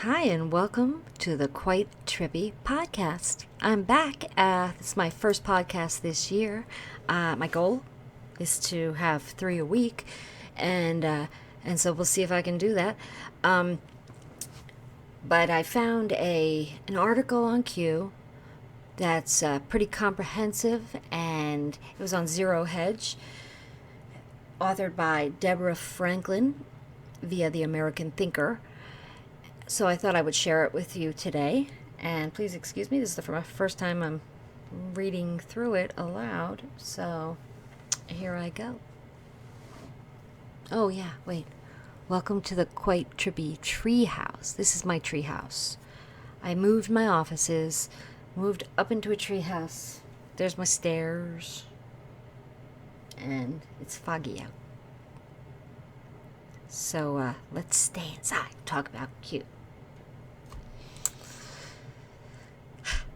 Hi, and welcome to the Quite Trippy podcast. I'm back. This is my first podcast this year. My goal is to have 3 a week, and so we'll see if I can do that. But I found an article on Q that's pretty comprehensive, and it was on Zero Hedge, authored by Deborah Franklin via The American Thinker. So I thought I would share it with you today. And please excuse me, this is the first time I'm reading through it aloud. So here I go. Oh yeah, wait. Welcome to the Quite Trippy Treehouse. This is my treehouse. I moved my offices, moved up into a treehouse. There's my stairs. And it's foggy out. So let's stay inside, talk about Q.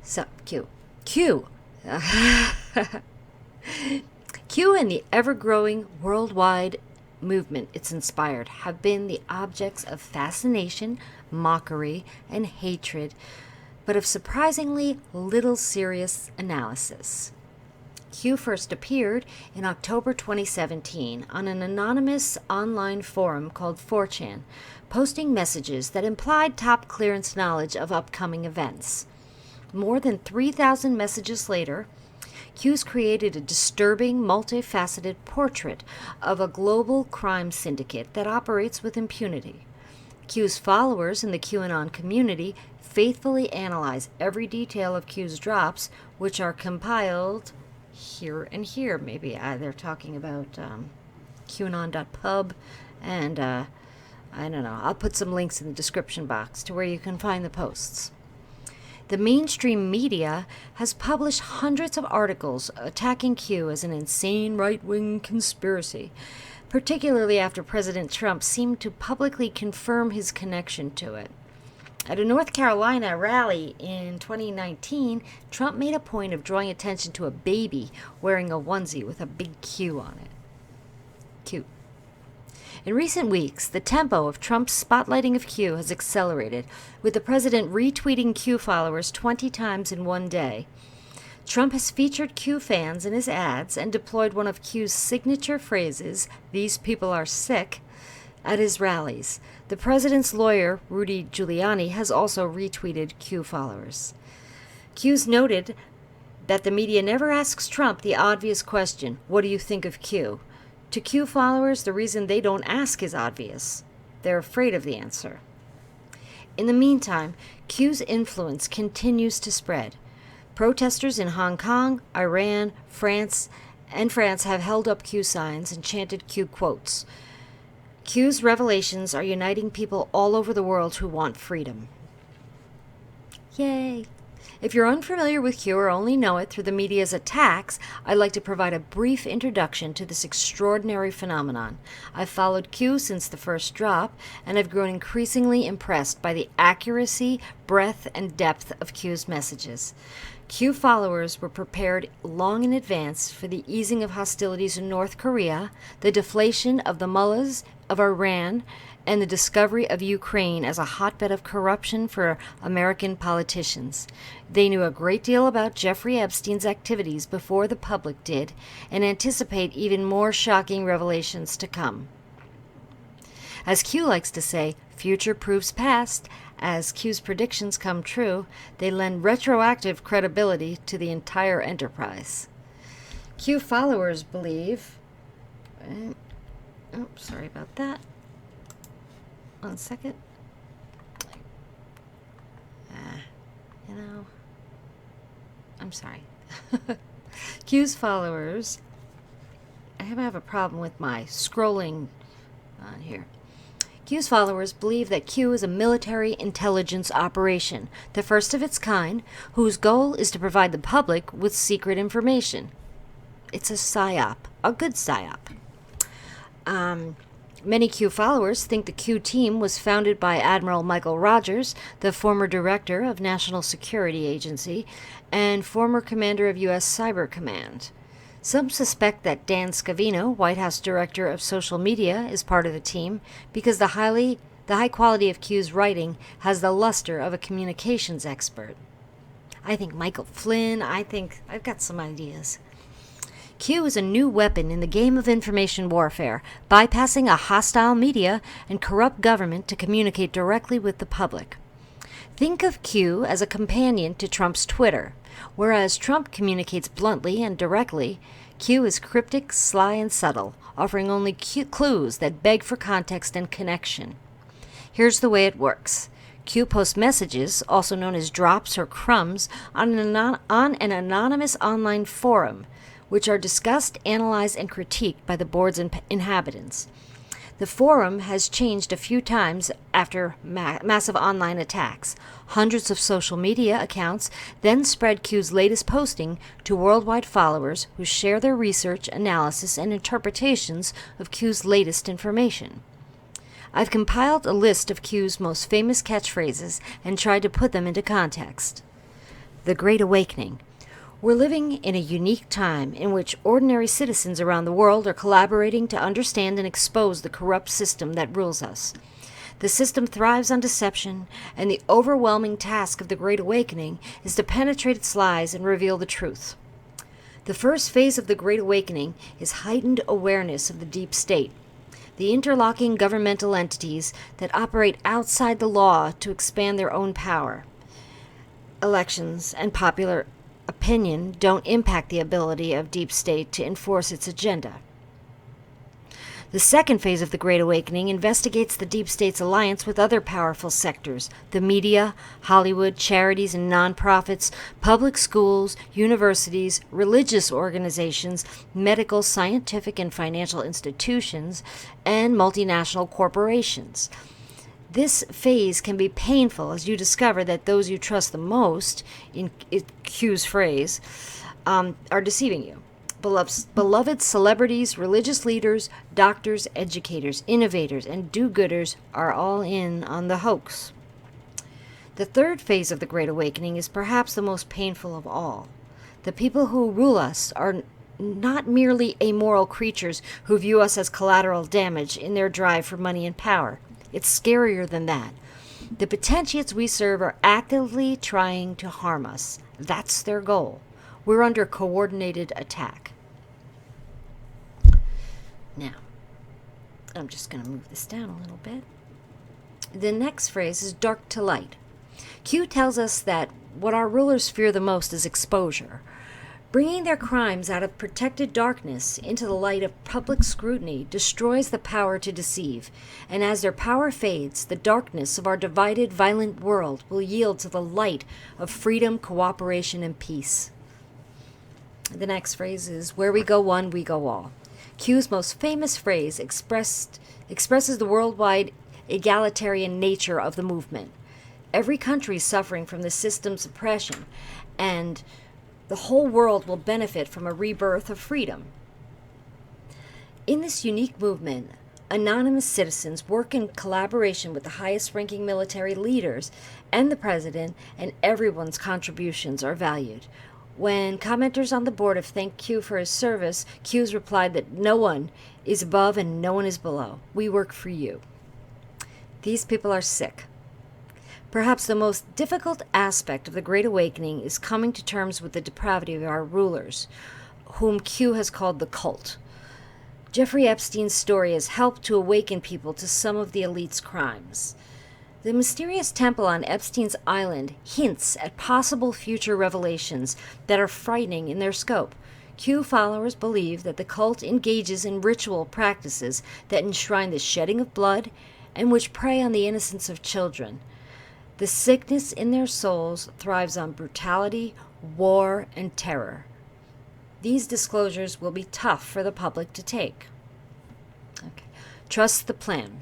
So, Q. Q and the ever-growing worldwide movement it's inspired have been the objects of fascination, mockery, and hatred, but of surprisingly little serious analysis. Q first appeared in October 2017 on an anonymous online forum called 4chan, posting messages that implied top clearance knowledge of upcoming events. More than 3,000 messages later, Q's created a disturbing, multifaceted portrait of a global crime syndicate that operates with impunity. Q's followers in the QAnon community faithfully analyze every detail of Q's drops, which are compiled here and here. Maybe they're talking about qmap.pub, and I don't know. I'll put some links in the description box to where you can find the posts. The mainstream media has published hundreds of articles attacking Q as an insane right-wing conspiracy, particularly after President Trump seemed to publicly confirm his connection to it. At a North Carolina rally in 2019, Trump made a point of drawing attention to a baby wearing a onesie with a big Q on it. Cute. In recent weeks, the tempo of Trump's spotlighting of Q has accelerated, with the president retweeting Q followers 20 times in one day. Trump has featured Q fans in his ads and deployed one of Q's signature phrases, "These people are sick," at his rallies. The president's lawyer, Rudy Giuliani, has also retweeted Q followers. Q's noted that the media never asks Trump the obvious question, "What do you think of Q?" To Q followers, the reason they don't ask is obvious. They're afraid of the answer. In the meantime, Q's influence continues to spread. Protesters in Hong Kong, Iran, France have held up Q signs and chanted Q quotes. Q's revelations are uniting people all over the world who want freedom. Yay! If you're unfamiliar with Q or only know it through the media's attacks, I'd like to provide a brief introduction to this extraordinary phenomenon. I've followed Q since the first drop, and I've grown increasingly impressed by the accuracy, breadth, and depth of Q's messages. Q followers were prepared long in advance for the easing of hostilities in North Korea, the deflation of the mullahs of Iran, and the discovery of Ukraine as a hotbed of corruption for American politicians. They knew a great deal about Jeffrey Epstein's activities before the public did, and anticipate even more shocking revelations to come. As Q likes to say, future proves past. As Q's predictions come true, they lend retroactive credibility to the entire enterprise. Q followers believe... Oh, sorry about that. 1 second. I'm sorry. Q's followers, I have a problem with my scrolling here. Q's followers believe that Q is a military intelligence operation, the first of its kind, whose goal is to provide the public with secret information. It's a psyop, a good psyop. Many Q followers think the Q team was founded by Admiral Michael Rogers, the former director of National Security Agency and former commander of U.S. Cyber Command. Some suspect that Dan Scavino, White House Director of Social Media, is part of the team because the highly The high quality of Q's writing has the luster of a communications expert. I think Michael Flynn, I've got some ideas. Q is a new weapon in the game of information warfare, bypassing a hostile media and corrupt government to communicate directly with the public. Think of Q as a companion to Trump's Twitter. Whereas Trump communicates bluntly and directly, Q is cryptic, sly, and subtle, offering only clues that beg for context and connection. Here's the way it works. Q posts messages, also known as drops or crumbs, on an anonymous online forum, which are discussed, analyzed, and critiqued by the board's inhabitants. The forum has changed a few times after massive online attacks. Hundreds of social media accounts then spread Q's latest posting to worldwide followers who share their research, analysis, and interpretations of Q's latest information. I've compiled a list of Q's most famous catchphrases and tried to put them into context. The Great Awakening. We're living in a unique time in which ordinary citizens around the world are collaborating to understand and expose the corrupt system that rules us. The system thrives on deception, and the overwhelming task of the Great Awakening is to penetrate its lies and reveal the truth. The first phase of the Great Awakening is heightened awareness of the deep state, the interlocking governmental entities that operate outside the law to expand their own power. Elections and popular opinion don't impact the ability of deep state to enforce its agenda. The second phase of the Great Awakening investigates the deep state's alliance with other powerful sectors: the media, Hollywood, charities and nonprofits, public schools, universities, religious organizations, medical, scientific, and financial institutions, and multinational corporations. This phase can be painful as you discover that those you trust the most, in Q's phrase, are deceiving you. Beloved celebrities, religious leaders, doctors, educators, innovators, and do-gooders are all in on the hoax. The third phase of the Great Awakening is perhaps the most painful of all. The people who rule us are not merely amoral creatures who view us as collateral damage in their drive for money and power. It's scarier than that. The potentiates we serve are actively trying to harm us. That's their goal. We're under coordinated attack. Now, I'm just going to move this down a little bit. The next phrase is dark to light. Q tells us that what our rulers fear the most is exposure. Bringing their crimes out of protected darkness into the light of public scrutiny destroys the power to deceive, and as their power fades, the darkness of our divided, violent world will yield to the light of freedom, cooperation, and peace. The next phrase is, where we go one, we go all. Q's most famous phrase expresses the worldwide egalitarian nature of the movement. Every country is suffering from the system's oppression, and the whole world will benefit from a rebirth of freedom. In this unique movement, anonymous citizens work in collaboration with the highest-ranking military leaders and the president, and everyone's contributions are valued. When commenters on the board have thanked Q for his service, Q's replied that no one is above and no one is below. We work for you. These people are sick. Perhaps the most difficult aspect of the Great Awakening is coming to terms with the depravity of our rulers, whom Q has called the cult. Jeffrey Epstein's story has helped to awaken people to some of the elite's crimes. The mysterious temple on Epstein's Island hints at possible future revelations that are frightening in their scope. Q followers believe that the cult engages in ritual practices that enshrine the shedding of blood and which prey on the innocence of children. The sickness in their souls thrives on brutality, war, and terror. These disclosures will be tough for the public to take. Okay. Trust the plan.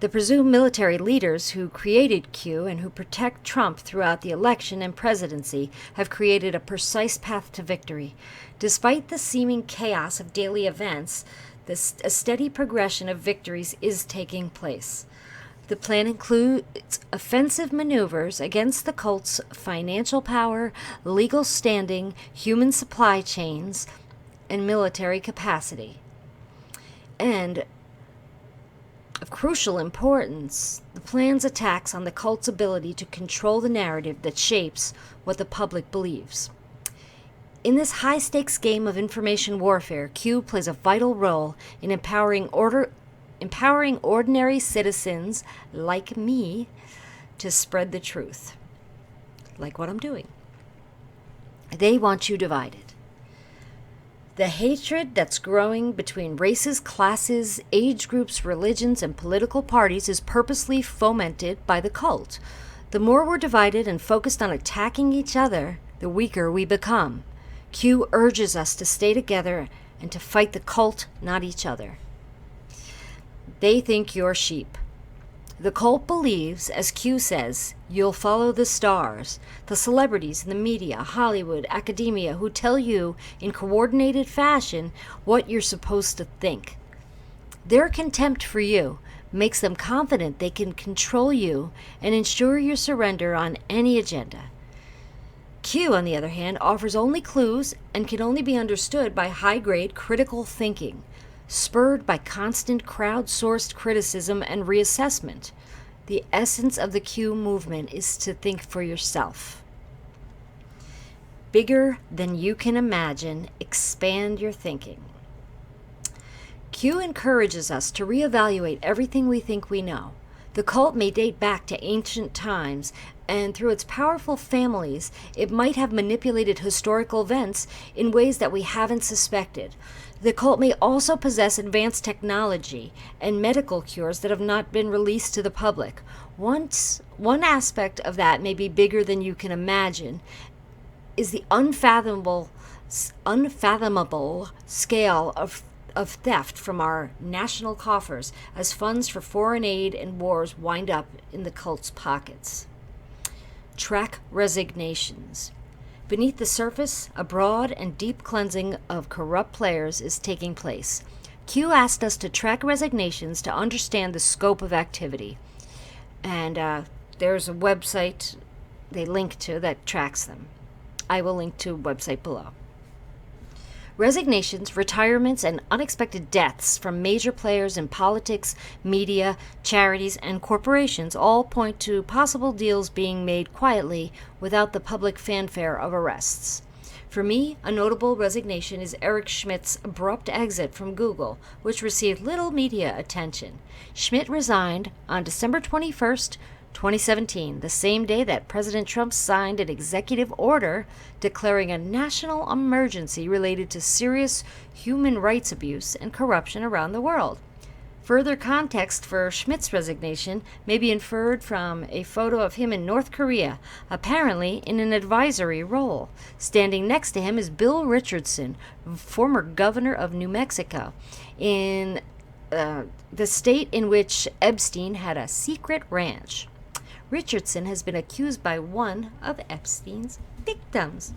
The presumed military leaders who created Q and who protect Trump throughout the election and presidency have created a precise path to victory. Despite the seeming chaos of daily events, a steady progression of victories is taking place. The plan includes offensive maneuvers against the cult's financial power, legal standing, human supply chains, and military capacity. And Of crucial importance, the plan's attacks on the cult's ability to control the narrative that shapes what the public believes. In this high-stakes game of information warfare, Q plays a vital role in empowering ordinary citizens like me to spread the truth, like what I'm doing. They want you divided. The hatred that's growing between races, classes, age groups, religions, and political parties is purposely fomented by the cult. The more we're divided and focused on attacking each other, the weaker we become. Q urges us to stay together and to fight the cult, not each other. They think you're sheep. The cult believes, as Q says, you'll follow the stars, the celebrities in the media, Hollywood, academia, who tell you in coordinated fashion what you're supposed to think. Their contempt for you makes them confident they can control you and ensure your surrender on any agenda. Q, on the other hand, offers only clues and can only be understood by high-grade critical thinking, spurred by constant crowd-sourced criticism and reassessment. The essence of the Q movement is to think for yourself. Bigger than you can imagine, expand your thinking. Q encourages us to reevaluate everything we think we know. The cult may date back to ancient times, and through its powerful families, it might have manipulated historical events in ways that we haven't suspected. The cult may also possess advanced technology and medical cures that have not been released to the public. One aspect of that may be bigger than you can imagine, is the unfathomable scale of theft from our national coffers as funds for foreign aid and wars wind up in the cult's pockets. Track resignations. Beneath the surface, a broad and deep cleansing of corrupt players is taking place. Q asked us to track resignations to understand the scope of activity. And there's a website they link to that tracks them. I will link to a website below. Resignations, retirements, and unexpected deaths from major players in politics, media, charities, and corporations all point to possible deals being made quietly without the public fanfare of arrests. For me, a notable resignation is Eric Schmidt's abrupt exit from Google, which received little media attention. Schmidt resigned on December 21st, 2017, the same day that President Trump signed an executive order declaring a national emergency related to serious human rights abuse and corruption around the world. Further context for Schmidt's resignation may be inferred from a photo of him in North Korea, apparently in an advisory role. Standing next to him is Bill Richardson, former governor of New Mexico, in the state in which Epstein had a secret ranch. Richardson has been accused by one of Epstein's victims.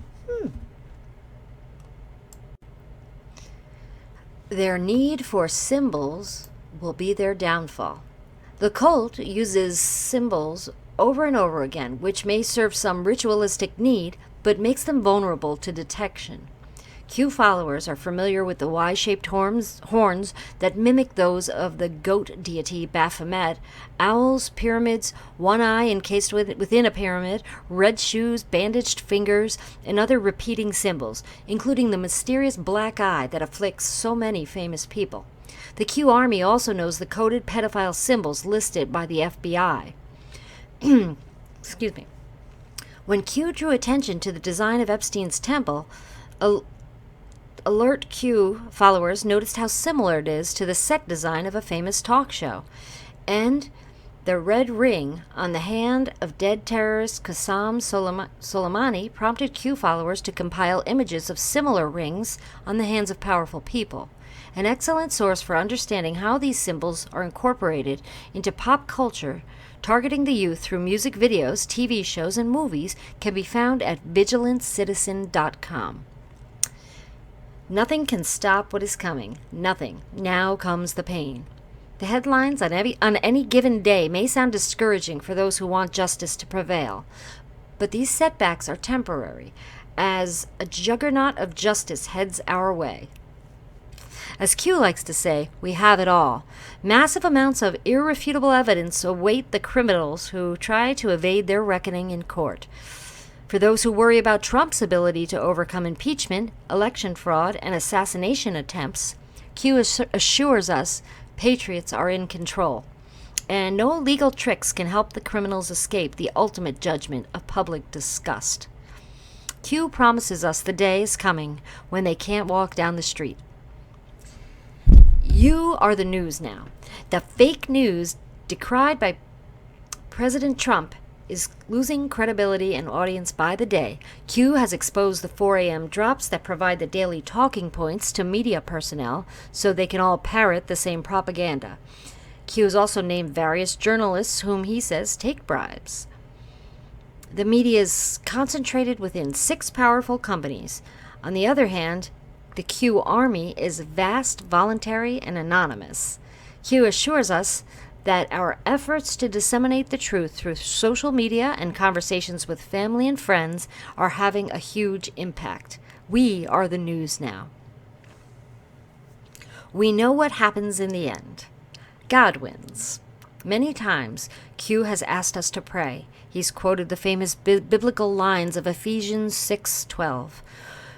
Their need for symbols will be their downfall. The cult uses symbols over and over again, which may serve some ritualistic need, but makes them vulnerable to detection. Q followers are familiar with the Y-shaped horns that mimic those of the goat deity Baphomet, owls, pyramids, one eye encased within a pyramid, red shoes, bandaged fingers, and other repeating symbols, including the mysterious black eye that afflicts so many famous people. The Q Army also knows the coded pedophile symbols listed by the FBI. Excuse me. When Q drew attention to the design of Epstein's temple, Alert Q followers noticed how similar it is to the set design of a famous talk show, and the red ring on the hand of dead terrorist Qasem Soleimani prompted Q followers to compile images of similar rings on the hands of powerful people. An excellent source for understanding how these symbols are incorporated into pop culture, targeting the youth through music videos, TV shows, and movies can be found at vigilancecitizen.com. Nothing can stop what is coming. Nothing. Now comes the pain. The headlines on any given day may sound discouraging for those who want justice to prevail, but these setbacks are temporary, as a juggernaut of justice heads our way. As Q likes to say, we have it all. Massive amounts of irrefutable evidence await the criminals who try to evade their reckoning in court. For those who worry about Trump's ability to overcome impeachment, election fraud, and assassination attempts, Q assures us patriots are in control, and no legal tricks can help the criminals escape the ultimate judgment of public disgust. Q promises us the day is coming when they can't walk down the street. You are the news now. The fake news decried by President Trump is losing credibility and audience by the day. Q has exposed the 4 a.m. drops that provide the daily talking points to media personnel so they can all parrot the same propaganda. Q has also named various journalists whom he says take bribes. The media is concentrated within 6 powerful companies. On the other hand, the Q army is vast, voluntary, and anonymous. Q assures us that our efforts to disseminate the truth through social media and conversations with family and friends are having a huge impact. We are the news now. We know what happens in the end. God wins. Many times, Q has asked us to pray. He's quoted the famous biblical lines of Ephesians 6:12.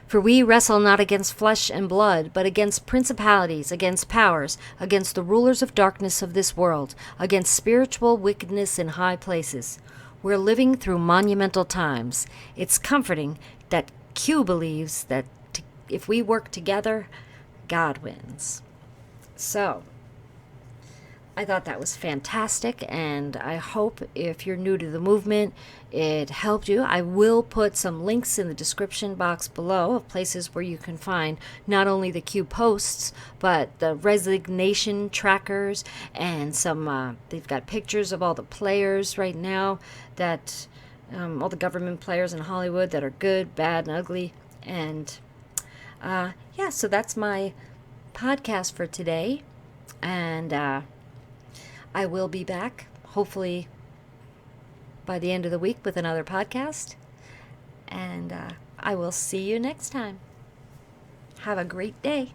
For we wrestle not against flesh and blood, but against principalities, against powers, against the rulers of darkness of this world, against spiritual wickedness in high places. We're living through monumental times. It's comforting that Q believes that if we work together, God wins. So, I thought that was fantastic, and I hope if you're new to the movement, it helped you. I will put some links in the description box below of places where you can find not only the Q posts, but the resignation trackers and some, they've got pictures of all the players right now that, all the government players in Hollywood that are good, bad, and ugly. And, yeah, so that's my podcast for today. And, I will be back, hopefully by the end of the week, with another podcast. And I will see you next time. Have a great day.